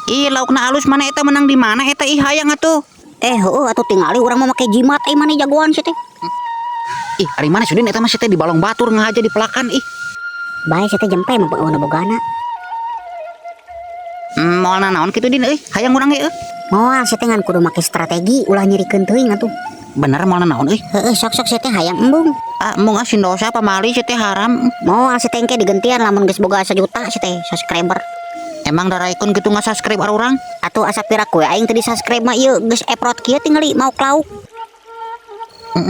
Ih, laukna alus mana eta menang di mana eta ih hayang atuh. Heueuh atuh tingali urang mah make jimat mana jagoan sih teh. Ih, ari mana Sudin eta mah teh di balong batur ngahaja di pelakan ih. Bae sih teh jempe mah beueuna bogana. Moalna naon kitu Din euy, hayang urang ge euy. Moal sih teh ngan kudu make strategi ulah nyerikeun teuing atuh. Bener moalna naon euy? Heeh sok-sok sih teh hayang embung. Embung asin dosa pamali teh haram. Moal sih teh engke digentian lamun geus boga 1 juta sih teh subscriber. Emang daraikun gitu nge-subscribe orang? Atuh asa pira kue aing teu di-subscribe mah ieu geus eprot kieu tingali mau klauk.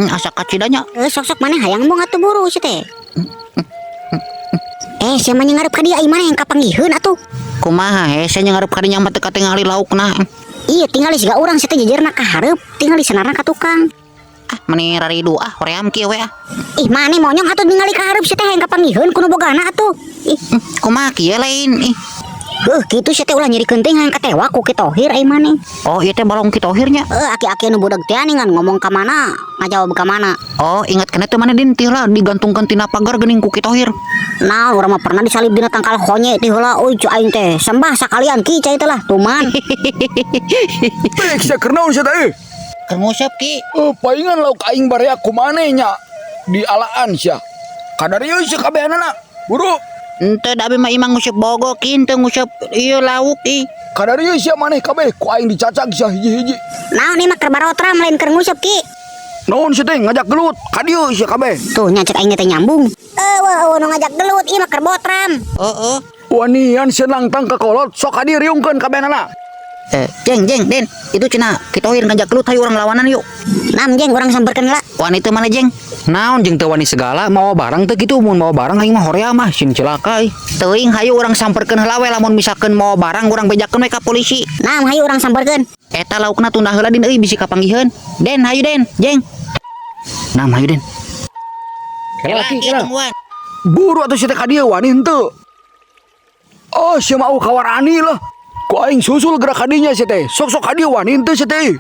Asa kacidanya. Sok-sok maneh hayang embung atuh buru sih teh. Sia mah ngarep ka dieu ai maneh yang kapanggiheun atuh. Kumaha hese ngarep ka dinya mah teu katingali laukna. Iya tinggal siga urang sih teh jejerna ka hareup, tinggal sanarna ka tukang. Meni raridu hoream kieu we Ih maneh monyong atuh ningali ka hareup sih teh yang kapanggiheun kuno bogana atuh. Ih, kumaha kieu lain ih. Kitu sih teh ulah nyerikeun teh hayang katewa ku Kitohir ai maneh. Oh, ieu teh balong Kitohirnya. Aki-aki anu budak teh ningan ngomong ka mana, ngajawab ka mana. Oh, ingat kana teh mana Din teh lah digantungkeun tina pagar geuning ku Kitohir. Nah, urang mah pernah disalib dina tangkal honye teh heula euy cu aing teh. Sembah sakalian ki cai teh lah, tuman. Sia keur naon sia teh? Keur nguseup ki. Paingan lauk aing barea kumaneh nya di alaan sia. Kadarieu sia kabehanana. Buru. Henteu da abi mah imang nguseup bogo ki henteu nguseup ieu lauk ih. Kadarieu sia maneh kabeh ku aing dicacag sia hiji-hiji. Naon ieu mah keur barotram lain keur nguseup ki. Naon sia teh ngajak gelut ka dieu sia kabeh. Tuh nya cek aing teh nyambung. Nu ngajak gelut ieu mah keur botram. Heeh. Wanian sia nangtang ka kolot sok ka dieu riungkeun kabehanana. Jeng itu cenah Kitohir ngajak gelut hayu urang lawanan yuk. Nam jeng urang samperkeun heula. Wani teu mana jeng? Naon jeung teu wani segala mawa barang teh kitu mun mawa barang aing mah horea mah sin celaka ih. Teuing hayu urang samperkeun heula we lamun misalkeun mawa barang urang bejakeun we ka polisi. Nam hayu urang samperkeun. Eta laukna tunda heula Din euy bisi kapanggiheun. Den hayu Den, jeng. Nam hayu Den. Laki kira. Buru atuh sia teh ka dieu wani henteu. Oh sia mah kawarani lah. Ku aing susul gerak ka dinya sia teh. Sok-sok ka dieu wani henteu sia teh.